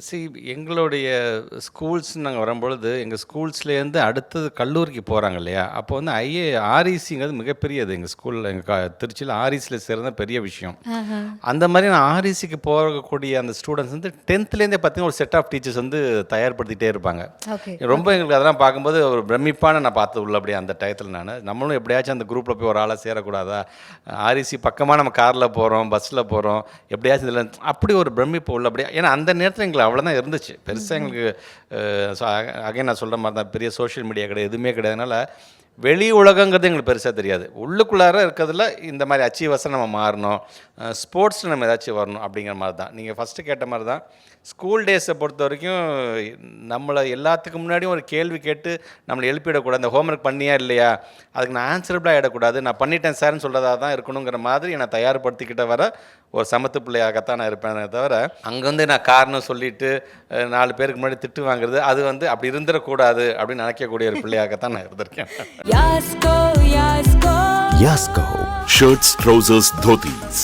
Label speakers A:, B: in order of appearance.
A: C எங்களுடைய schools நாங்கள் வரும்பொழுது, எங்கள் ஸ்கூல்ஸ்லேருந்து அடுத்தது கல்லூரிக்கு போகிறாங்க இல்லையா? அப்போ வந்து ஆர்இசிங்கிறது மிகப்பெரியது. எங்கள் ஸ்கூலில் திருச்சியில் ஆர்இசியில் சேர்றது பெரிய விஷயம்.
B: ஆஹா.
A: அந்த மாதிரி நான் ஆர்இசிக்கு போகக்கூடிய அந்த ஸ்டூடெண்ட்ஸ் வந்து 10th பார்த்தீங்கன்னா ஒரு செட் ஆஃப் டீச்சர்ஸ் வந்து தயார்படுத்திட்டே இருப்பாங்க.
B: ஓகே.
A: ரொம்ப எங்களுக்கு அதெல்லாம் பார்க்கும்போது ஒரு பிரமிப்பான நான் பார்த்தது உள்ள அப்படியே அந்த டயத்தில் நம்மளும் எப்படியாச்சும் அந்த குரூப்பில் போய் ஒரு ஆளாக சேரக்கூடாதா? ஆர்இசி பக்கமாக நம்ம காரில் போகிறோம், பஸ்ஸில் போகிறோம், எப்படியாச்சும் இதில் அப்படி ஒரு பிரமிப்பு உள்ள அப்படியே. ஏன்னா அந்த நேரத்தில் எங்களுக்கு அவ்வளோதான் இருந்துச்சு. பெருசாக எங்களுக்கு அகைன் நான் சொல்கிற மாதிரி தான் பெரிய சோஷியல் மீடியா கிடையாது, எதுவுமே கிடையாதுனால வெளி உலகங்கிறது எங்களுக்கு பெருசாக தெரியாது. உள்ளுக்குள்ளார இருக்கிறதுல இந்த மாதிரி அச்சீவர்ஸாக நம்ம மாறணும், ஸ்போர்ட்ஸில் நம்ம ஏதாச்சும் வரணும் அப்படிங்கிற மாதிரி தான். நீங்கள் ஃபஸ்ட்டு கேட்ட மாதிரி தான் ஸ்கூல் டேஸை பொறுத்த வரைக்கும் நம்மளை எல்லாத்துக்கு முன்னாடியும் ஒரு கேள்வி கேட்டு நம்மளை எழுப்பிடக்கூடாது. இந்த ஹோம்ஒர்க் பண்ணியா இல்லையா, அதுக்கு நான் ஆன்சரபிளாக ஆகிடக்கூடாது, நான் பண்ணிட்டேன் சார்னு சொல்கிறதா தான் இருக்கணுங்கிற மாதிரி என்னை தயார்படுத்திக்கிட்ட வர ஒரு சமத்து பிள்ளையாகத்தான் நான் இருப்பேனே தவிர, அங்கே வந்து நான் காரணம் சொல்லிவிட்டு 4 பேருக்கு முன்னாடி திட்டு வாங்குறது, அது வந்து அப்படி இருந்துடக்கூடாது அப்படின்னு நினைக்கக்கூடிய ஒரு பிள்ளையாகத்தான் நான் இருந்திருக்கேன்.
C: Yasko, Shirts, trousers, dhotis.